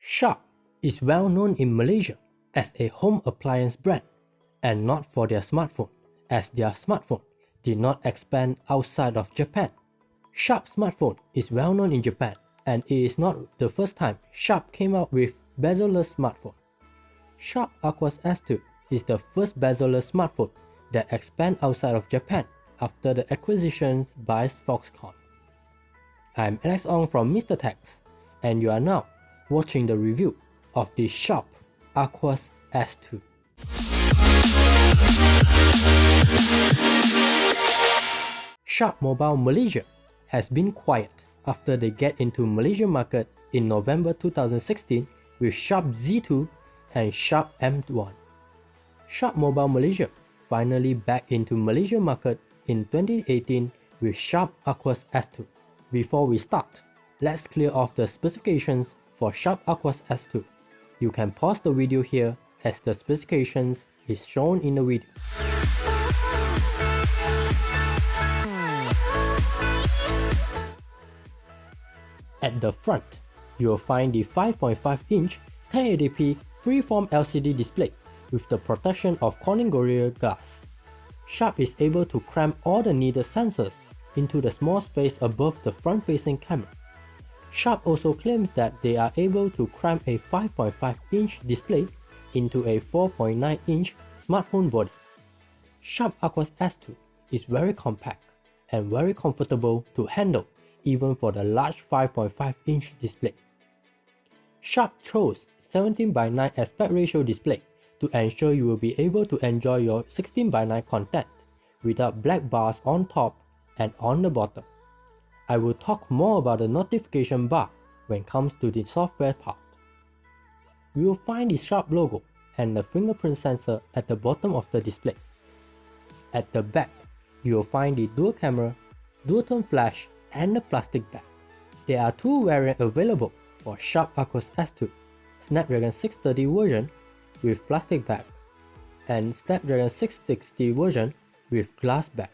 Sharp is well known in Malaysia as a home appliance brand and not for their smartphone, as their smartphone did not expand outside of Japan. Sharp smartphone is well known in Japan, and it is not the first time Sharp came out with bezelless smartphone. Sharp Aquos S2 is the first bezelless smartphone that expand outside of Japan after the acquisitions by Foxconn. I'm Alex Ong from Mr. Techs, and you are now watching the review of the Sharp Aquos S2. Sharp Mobile Malaysia has been quiet after they get into Malaysian market in November 2016 with Sharp Z2 and Sharp M1. Sharp Mobile Malaysia finally back into Malaysian market in 2018 with Sharp Aquos S2. Before we start, let's clear off the specifications for Sharp Aquos S2. You can pause the video here as the specifications is shown in the video. At the front, you will find the 5.5-inch 1080p freeform LCD display with the protection of Corning Gorilla Glass. Sharp is able to cram all the needed sensors into the small space above the front-facing camera. Sharp also claims that they are able to cram a 5.5-inch display into a 4.9-inch smartphone body. Sharp Aquos S2 is very compact and very comfortable to handle even for the large 5.5-inch display. Sharp chose 17:9 aspect ratio display to ensure you will be able to enjoy your 16:9 content without black bars on top and on the bottom. I will talk more about the notification bar when it comes to the software part. You will find the Sharp logo and the fingerprint sensor at the bottom of the display. At the back, you will find the dual camera, dual tone flash, and the plastic back. There are two variants available for Sharp Aquos S2, Snapdragon 630 version with plastic back and Snapdragon 660 version with glass back.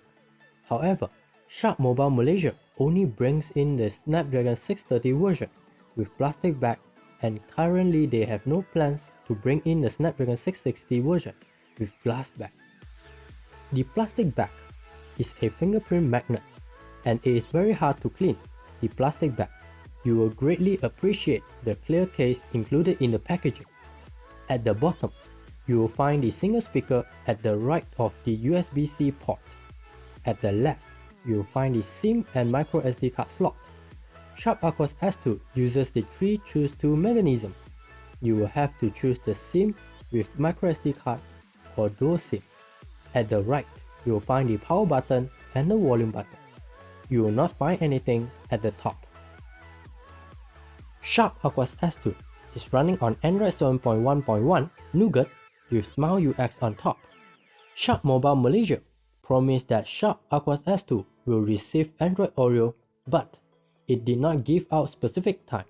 However, Sharp Mobile Malaysia only brings in the Snapdragon 630 version with plastic back, and currently they have no plans to bring in the Snapdragon 660 version with glass back. The plastic back is a fingerprint magnet and it is very hard to clean the plastic back. You will greatly appreciate the clear case included in the packaging. At the bottom, you will find the single speaker at the right of the USB-C port. At the left, you will find the SIM and microSD card slot. Sharp Aquos S2 uses the 3-choose-2 mechanism. You will have to choose the SIM with microSD card or dual SIM. At the right, you will find the power button and the volume button. You will not find anything at the top. Sharp Aquos S2 is running on Android 7.1.1 Nougat with Smile UX on top. Sharp Mobile Malaysia promised that Sharp Aquos S2 will receive Android Oreo, but it did not give out specific time.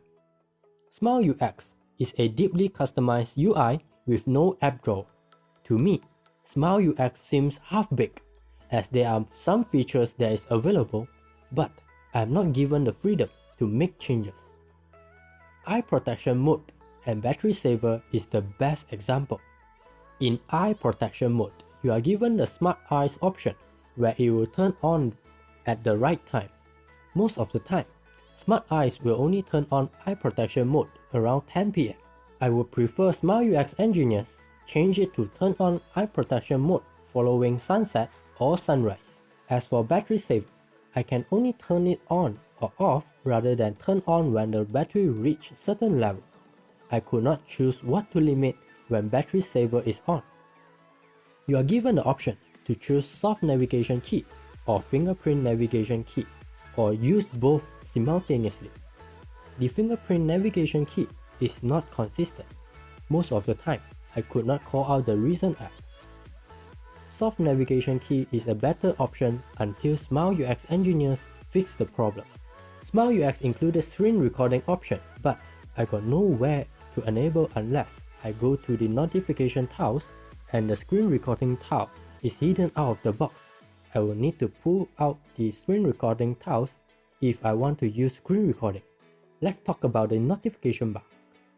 Smile UX is a deeply customized UI with no app drawer. To me, Smile UX seems half-baked, as there are some features that is available, but I am not given the freedom to make changes. Eye protection mode and battery saver is the best example. In eye protection mode, you are given the Smart Eyes option where it will turn on at the right time. Most of the time, Smart Eyes will only turn on eye protection mode around 10 PM. I would prefer Smile UX engineers change it to turn on eye protection mode following sunset or sunrise. As for battery saver, I can only turn it on or off rather than turn on when the battery reach certain level. I could not choose what to limit when battery saver is on. You are given the option to choose soft navigation key or fingerprint navigation key, or use both simultaneously. The fingerprint navigation key is not consistent. Most of the time, I could not call out the recent app. Soft navigation key is a better option until Smile UX engineers fix the problem. Smile UX included screen recording option, but I got nowhere to enable unless I go to the notification tiles and the screen recording tile is hidden out of the box. I will need to pull out the screen recording tiles if I want to use screen recording. Let's talk about the notification bar.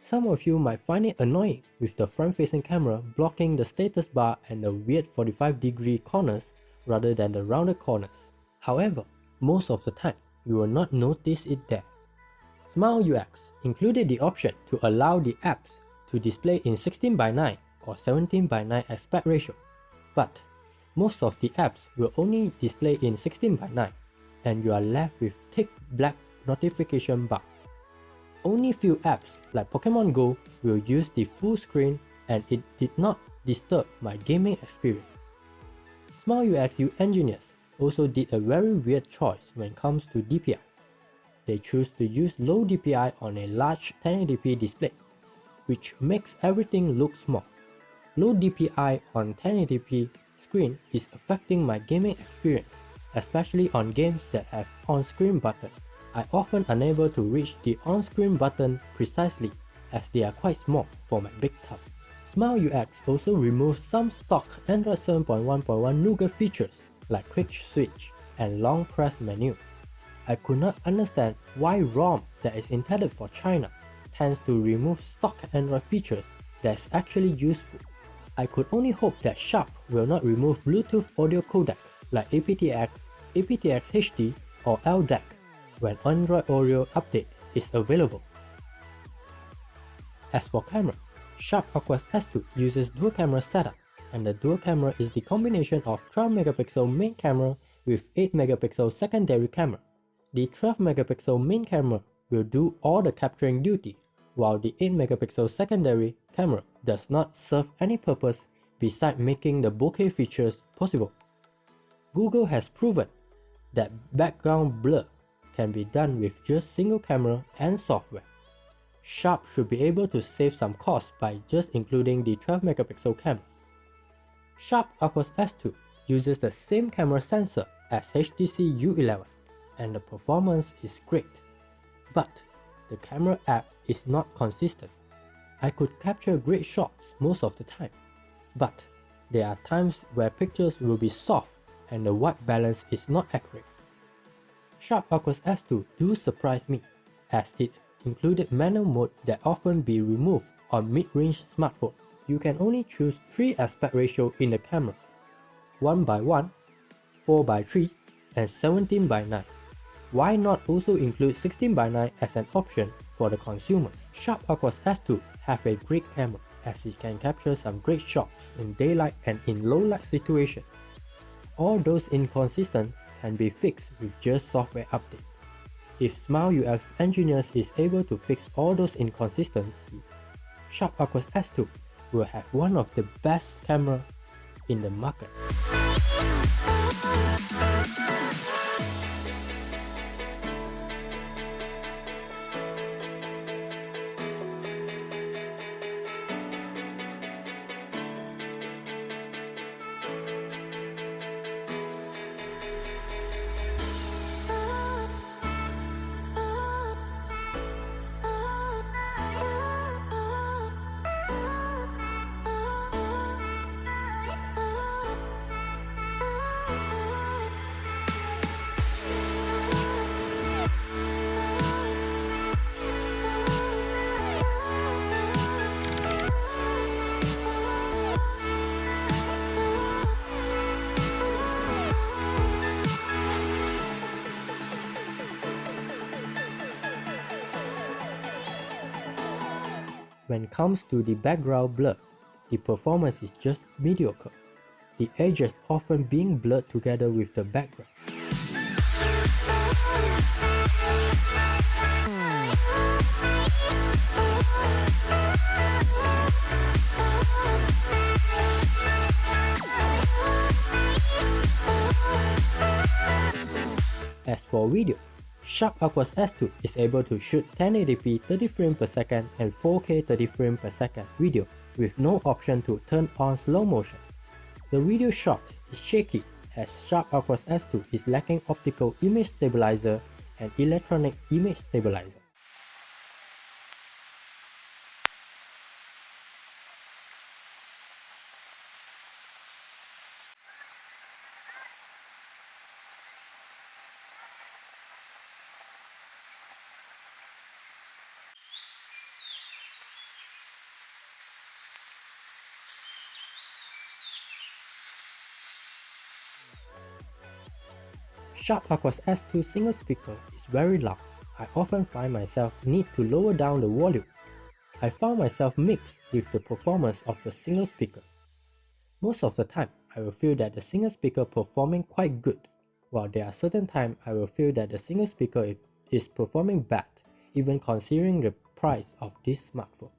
Some of you might find it annoying with the front-facing camera blocking the status bar and the weird 45-degree corners rather than the rounded corners. However, most of the time, you will not notice it there. Smile UX included the option to allow the apps to display in 16:9 or 17:9 aspect ratio, but most of the apps will only display in 16:9 and you are left with thick black notification bar. Only few apps like Pokemon Go will use the full screen and it did not disturb my gaming experience. Smile UX engineers also did a very weird choice when it comes to DPI. They choose to use low DPI on a large 1080p display, which makes everything look small. Low DPI on 1080p screen is affecting my gaming experience, especially on games that have on-screen button. I often unable to reach the on-screen button precisely as they are quite small for my big thumb. Smile UX also removes some stock Android 7.1.1 Nougat features like quick switch and long press menu. I could not understand why ROM that is intended for China tends to remove stock Android features that's actually useful. I could only hope that Sharp will not remove Bluetooth audio codec like apt-X, apt-X HD or LDAC when Android Oreo update is available. As for camera, Sharp Aquos S2 uses dual camera setup, and the dual camera is the combination of 12MP main camera with 8MP secondary camera. The 12MP main camera will do all the capturing duty, while the 8MP secondary camera does not serve any purpose besides making the bokeh features possible. Google has proven that background blur can be done with just single camera and software. Sharp should be able to save some cost by just including the 12MP camera. Sharp Aquos S2 uses the same camera sensor as HTC U11 and the performance is great, but the camera app is not consistent. I could capture great shots most of the time, but there are times where pictures will be soft and the white balance is not accurate. Sharp Aquos S2 do surprise me, as it included manual mode that often be removed on mid-range smartphone. You can only choose 3 aspect ratio in the camera, 1:1, 4:3 and 17:9. Why not also include 16:9 as an option for the consumers? Sharp Aquos S2 have a great camera as it can capture some great shots in daylight and in low light situation. All those inconsistencies can be fixed with just software update. If Smile UX engineers is able to fix all those inconsistencies, Sharp Aquos S2 will have one of the best camera in the market. When it comes to the background blur, the performance is just mediocre, the edges often being blurred together with the background. As for video, Sharp Aquos S2 is able to shoot 1080p 30 frames per second and 4K 30 frames per second video with no option to turn on slow motion. The video shot is shaky as Sharp Aquos S2 is lacking optical image stabilizer and electronic image stabilizer. Sharp Aquos S2 single speaker is very loud. I often find myself need to lower down the volume. I found myself mixed with the performance of the single speaker. Most of the time, I will feel that the single speaker performing quite good, while there are certain times I will feel that the single speaker is performing bad, even considering the price of this smartphone.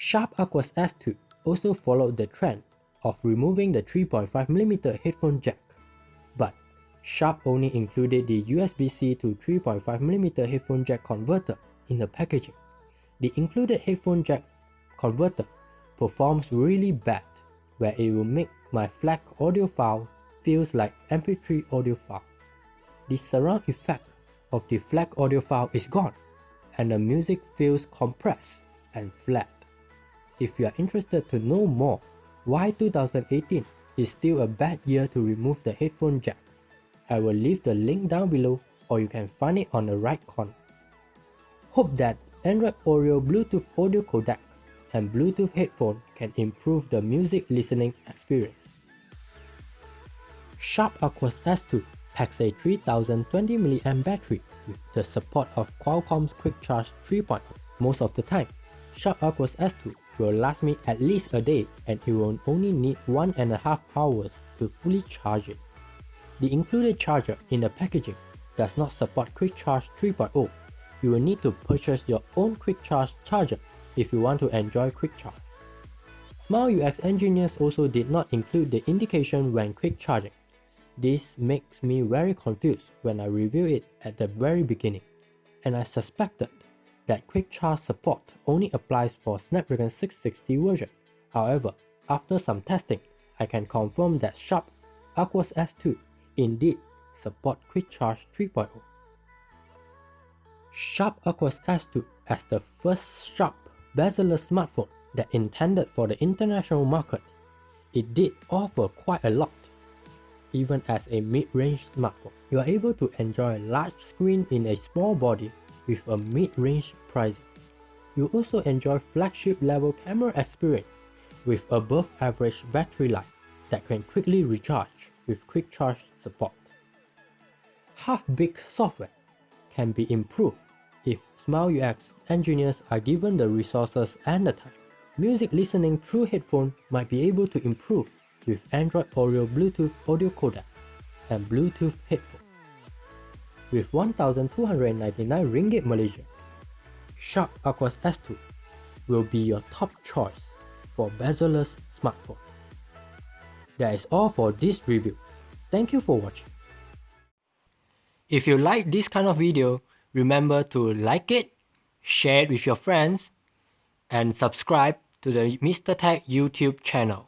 Sharp Aquos S2 also followed the trend of removing the 3.5mm headphone jack, but Sharp only included the USB-C to 3.5mm headphone jack converter in the packaging. The included headphone jack converter performs really bad, where it will make my FLAC audio file feels like MP3 audio file. The surround effect of the FLAC audio file is gone, and the music feels compressed and flat. If you are interested to know more why 2018 is still a bad year to remove the headphone jack, I will leave the link down below, or you can find it on the right corner. Hope that Android Oreo Bluetooth audio codec and Bluetooth headphone can improve the music listening experience. Sharp Aquos S2 packs a 3020 mAh battery with the support of Qualcomm's Quick Charge 3.0. Most of the time, Sharp Aquos S2 will last me at least a day, and it will only need 1.5 hours to fully charge it. The included charger in the packaging does not support Quick Charge 3.0. You will need to purchase your own Quick Charge charger if you want to enjoy Quick Charge. Smile UX engineers also did not include the indication when quick charging. This makes me very confused when I reviewed it at the very beginning, and I suspected that Quick Charge support only applies for Snapdragon 660 version. However, after some testing, I can confirm that Sharp Aquos S2 indeed support Quick Charge 3.0. Sharp Aquos S2 as the first Sharp Bezelless smartphone that intended for the international market, it did offer quite a lot. Even as a mid-range smartphone, you are able to enjoy a large screen in a small body with a mid-range pricing. You also enjoy flagship level camera experience with above average battery life that can quickly recharge with quick charge support. Half-baked software can be improved if Smile UX engineers are given the resources and the time. Music listening through headphone might be able to improve with Android Oreo Bluetooth audio codec and Bluetooth headphone. With 1,299 ringgit Malaysia, Sharp Aquos S2 will be your top choice for bezelless smartphone. That is all for this review. Thank you for watching. If you like this kind of video, remember to like it, share it with your friends, and subscribe to the Mr. Tech YouTube channel.